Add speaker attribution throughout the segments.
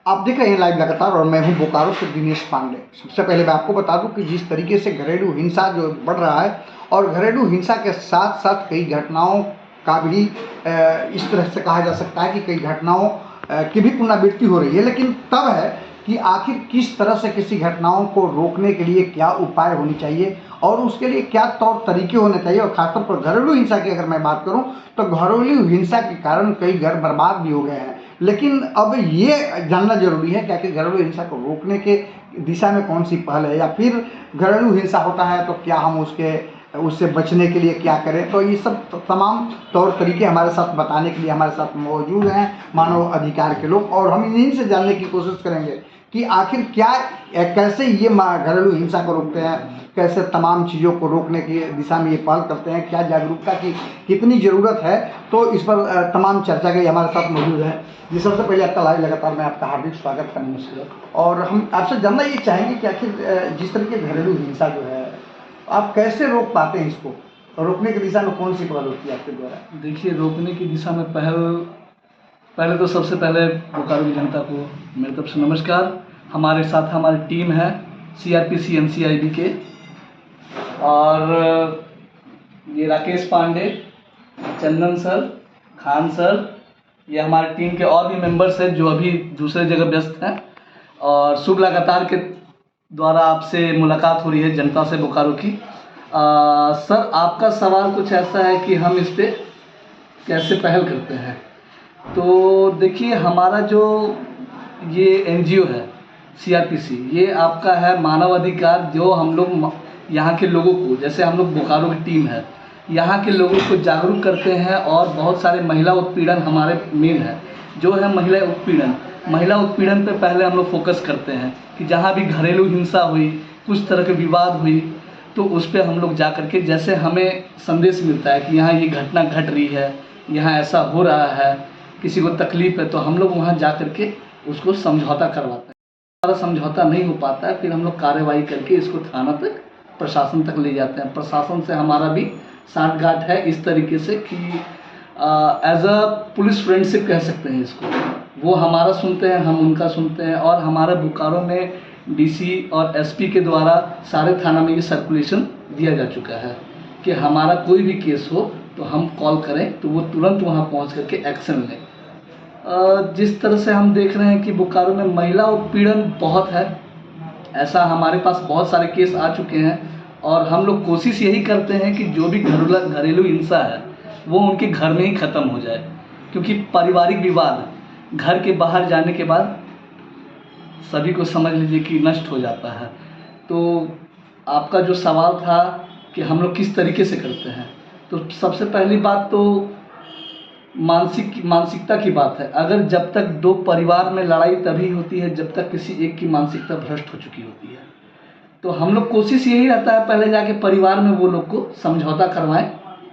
Speaker 1: आप देख रहे हैं लाइव लगातार और मैं हूं बोकारो से दिनेश पांडे। सबसे पहले मैं आपको बता दूं कि जिस तरीके से घरेलू हिंसा जो बढ़ रहा है और घरेलू हिंसा के साथ साथ कई घटनाओं का भी इस तरह से कहा जा सकता है कि कई घटनाओं की भी पुनरावृत्ति हो रही है। लेकिन तब है कि आखिर किस तरह से किसी घटनाओं को रोकने के लिए क्या उपाय होने चाहिए और उसके लिए क्या तौर तरीके होने चाहिए। और खासतौर पर घरेलू हिंसा की अगर मैं बात करूं तो घरेलू हिंसा के कारण कई घर बर्बाद भी हो गए हैं। लेकिन अब ये जानना जरूरी है कि आखिर घरेलू हिंसा को रोकने के दिशा में कौन सी पहल है, या फिर घरेलू हिंसा होता है तो क्या हम उससे बचने के लिए क्या करें। तो ये सब तमाम तौर तरीके हमारे साथ बताने के लिए हमारे साथ मौजूद हैं मानव अधिकार के लोग, और हम इन्हीं से जानने की कोशिश करेंगे कि आखिर क्या कैसे ये घरेलू हिंसा को रोकते हैं, कैसे तमाम चीज़ों को रोकने की दिशा में ये पहल करते हैं, क्या जागरूकता की कितनी ज़रूरत है। तो इस पर तमाम चर्चा के हमारे साथ मौजूद है। जी, सबसे पहले आपका लाइव लगातार मैं आपका हार्दिक स्वागत करना चाहिए और हम आपसे जानना ये चाहेंगे कि आखिर जिस तरीके घरेलू हिंसा जो है आप कैसे रोक पाते हैं इसको, और रोकने की दिशा में कौन सी पहल होती है आपके द्वारा।
Speaker 2: देखिए, रोकने की दिशा में पहले तो सबसे पहले बोकारो की जनता को मेरी तरफ से नमस्कार। हमारे साथ हमारी टीम है CRPC NCIB के, और ये राकेश पांडे, चंदन सर, खान सर, ये हमारी टीम के और भी मेंबर्स हैं जो अभी दूसरे जगह व्यस्त हैं। और शुभ लगातार के द्वारा आपसे मुलाकात हो रही है जनता से बोकारो की। सर, आपका सवाल कुछ ऐसा है कि हम इस पर कैसे पहल करते हैं। तो देखिए, हमारा जो ये NGO है CRPC, ये आपका है मानव अधिकार, जो हम लोग यहाँ के लोगों को, जैसे हम लोग बोकारो की टीम है, यहाँ के लोगों को जागरूक करते हैं। और बहुत सारे महिला उत्पीड़न हमारे मेन है, जो है महिला उत्पीड़न पे पहले हम लोग फोकस करते हैं कि जहाँ भी घरेलू हिंसा हुई, कुछ तरह के विवाद हुई, तो उस पर हम लोग जा करके, जैसे हमें संदेश मिलता है कि यहाँ ये घटना घट रही है, यहाँ ऐसा हो रहा है, किसी को तकलीफ है, तो हम लोग वहाँ जा करके उसको समझौता करवाते हैं। हमारा समझौता नहीं हो पाता है, फिर हम लोग कार्रवाई करके इसको थाना तक, प्रशासन तक ले जाते हैं। प्रशासन से हमारा भी साठगांठ है इस तरीके से कि एज अ पुलिस फ्रेंडशिप कह सकते हैं इसको। वो हमारा सुनते हैं, हम उनका सुनते हैं। और हमारे बोकारो में DC और SP के द्वारा सारे थाना में ये सर्कुलेशन दिया जा चुका है कि हमारा कोई भी केस हो तो हम कॉल करें तो वो तुरंत वहाँ पहुँच करके एक्शन लें। जिस तरह से हम देख रहे हैं कि बोकारो में महिला उत्पीड़न बहुत है, ऐसा हमारे पास बहुत सारे केस आ चुके हैं। और हम लोग कोशिश यही करते हैं कि जो भी घरेलू हिंसा है वो उनके घर में ही ख़त्म हो जाए, क्योंकि पारिवारिक विवाद घर के बाहर जाने के बाद सभी को समझ लीजिए कि नष्ट हो जाता है। तो आपका जो सवाल था कि हम लोग किस तरीके से करते हैं, तो सबसे पहली बात तो मानसिकता की बात है। अगर जब तक दो परिवार में लड़ाई तभी होती है जब तक किसी एक की मानसिकता भ्रष्ट हो चुकी होती है। तो हम लोग कोशिश यही रहता है पहले जाके परिवार में वो लोग को समझौता करवाएं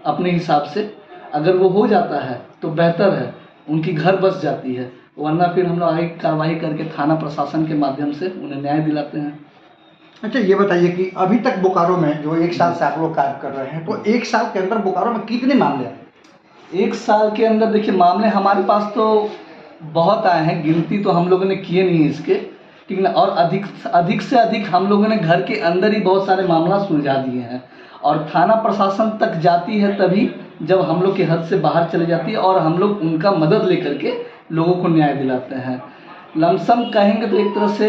Speaker 2: अपने हिसाब से। अगर वो हो जाता है तो बेहतर है, उनकी घर बस जाती है, वरना फिर हम लोग आगे कार्रवाई करके थाना प्रशासन के माध्यम से उन्हें न्याय दिलाते हैं।
Speaker 1: अच्छा, ये बताइए कि अभी तक बोकारो में जो 1 साल से आप लोग कार्य कर रहे हैं, तो 1 साल के अंदर बोकारो में कितने मामले आए?
Speaker 2: 1 साल के अंदर देखिए, मामले हमारे पास तो बहुत आए हैं, गिनती तो हम लोगों ने किए नहीं है इसके, ठीक ना। और अधिक से अधिक हम लोगों ने घर के अंदर ही बहुत सारे मामला सुलझा दिए हैं। और थाना प्रशासन तक जाती है तभी जब हम लोग के हद से बाहर चले जाती है, और हम लोग उनका मदद लेकर के लोगों को न्याय दिलाते हैं। लमसम कहेंगे तो एक तरह से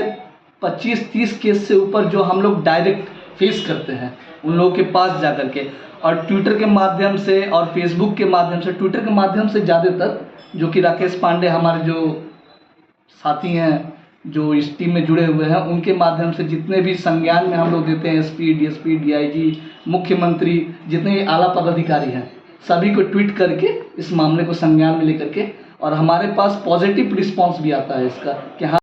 Speaker 2: 25-30 केस से ऊपर जो हम लोग डायरेक्ट फेस करते हैं उन लोगों के पास जा कर के, और ट्विटर के माध्यम से और फेसबुक के माध्यम से। ट्विटर के माध्यम से ज़्यादातर, जो कि राकेश पांडे हमारे जो साथी हैं जो इस टीम में जुड़े हुए हैं, उनके माध्यम से जितने भी संज्ञान में हम लोग देते हैं, SP, DSP, DIG, मुख्यमंत्री, जितने भी आला पदाधिकारी हैं, सभी को ट्वीट करके इस मामले को संज्ञान में लेकर के, और हमारे पास पॉजिटिव रिस्पांस भी आता है इसका कि हाँ।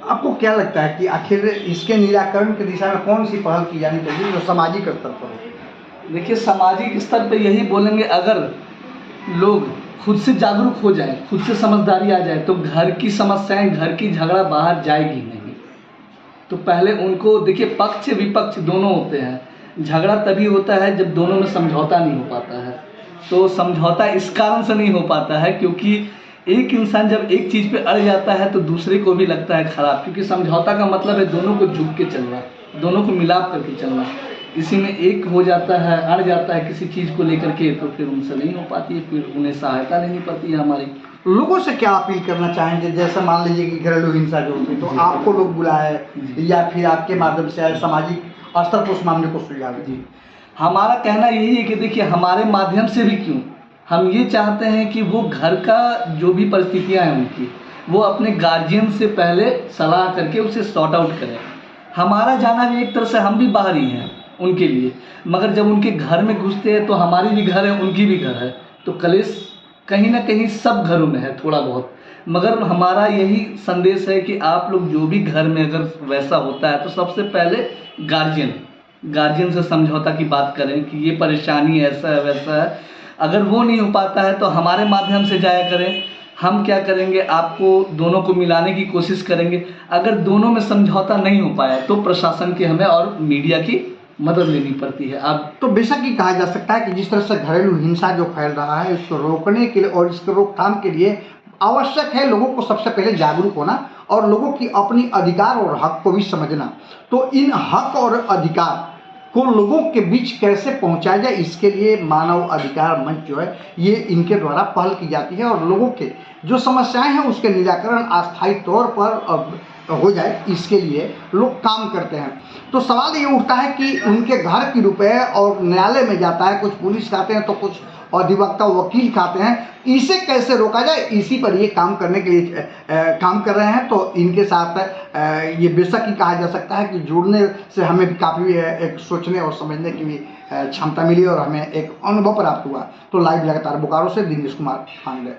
Speaker 1: आपको क्या लगता है कि आखिर इसके निराकरण की दिशा में कौन सी पहल की जानी चाहिए जो सामाजिक स्तर पर हो?
Speaker 2: देखिए, सामाजिक स्तर पर यही बोलेंगे, अगर लोग खुद से जागरूक हो जाएं, खुद से समझदारी आ जाए, तो घर की समस्याएं, घर की झगड़ा बाहर जाएगी नहीं। तो पहले उनको देखिए, पक्ष विपक्ष दोनों होते हैं। झगड़ा तभी होता है जब दोनों में समझौता नहीं हो पाता है। तो समझौता इस कारण से नहीं हो पाता है क्योंकि एक इंसान जब एक चीज़ पे अड़ जाता है तो दूसरे को भी लगता है खराब, क्योंकि समझौता का मतलब है दोनों को झुक के चलना, दोनों को मिलाप करके चलना। इसी में एक हो जाता है, अड़ जाता है किसी चीज़ को लेकर के, तो फिर उनसे नहीं हो पाती है, फिर उन्हें सहायता लेनी पड़ती है हमारी।
Speaker 1: लोगों से क्या अपील करना चाहेंगे? जैसे मान लीजिए कि घरेलू हिंसा जो होती है तो आपको लोग बुलाए या फिर आपके माध्यम से सामाजिक स्तर पर उस मामले को सुलझावे।
Speaker 2: जी, हमारा कहना यही है कि देखिए, हमारे माध्यम से भी क्यों, हम ये चाहते हैं कि वो घर का जो भी परिस्थितियाँ हैं उनकी, वो अपने गार्जियन से पहले सलाह करके उसे सॉर्ट आउट करें। हमारा जाना भी एक तरह से, हम भी बाहरी हैं उनके लिए, मगर जब उनके घर में घुसते हैं तो हमारी भी घर है, उनकी भी घर है, तो कलेश कहीं ना कहीं सब घरों में है थोड़ा बहुत। मगर हमारा यही संदेश है कि आप लोग जो भी घर में अगर वैसा होता है तो सबसे पहले गार्जियन से समझौता की बात करें कि ये परेशानी ऐसा है वैसा है। अगर वो नहीं हो पाता है तो हमारे माध्यम से जाया करें, हम क्या करेंगे, आपको दोनों को मिलाने की कोशिश करेंगे। अगर दोनों में समझौता नहीं हो पाया तो प्रशासन की हमें और मीडिया की मदद लेनी पड़ती है। अब
Speaker 1: तो बेशक ही कहा जा सकता है कि जिस तरह से घरेलू हिंसा जो फैल रहा है उसको रोकने के लिए और इसको रोकथाम के लिए आवश्यक है लोगों को सबसे पहले जागरूक होना और लोगों की अपनी अधिकार और हक को भी समझना। तो इन हक और अधिकार को लोगों के बीच कैसे पहुंचाया जाए, इसके लिए मानव अधिकार मंच जो है ये इनके द्वारा पहल की जाती है और लोगों के जो समस्याएं हैं उसके निराकरण अस्थायी तौर पर हो जाए, इसके लिए लोग काम करते हैं। तो सवाल ये उठता है कि उनके घर की रुपए और न्यायालय में जाता है, कुछ पुलिस खाते हैं तो कुछ अधिवक्ता वकील खाते हैं, इसे कैसे रोका जाए, इसी पर ये काम करने के लिए काम कर रहे हैं। तो इनके साथ ये बेशक ही कहा जा सकता है कि जुड़ने से हमें भी काफ़ी एक सोचने और समझने की भी क्षमता मिली और हमें एक अनुभव प्राप्त हुआ। तो लाइव लगातार बोकारो से दिनेश कुमार पांडे।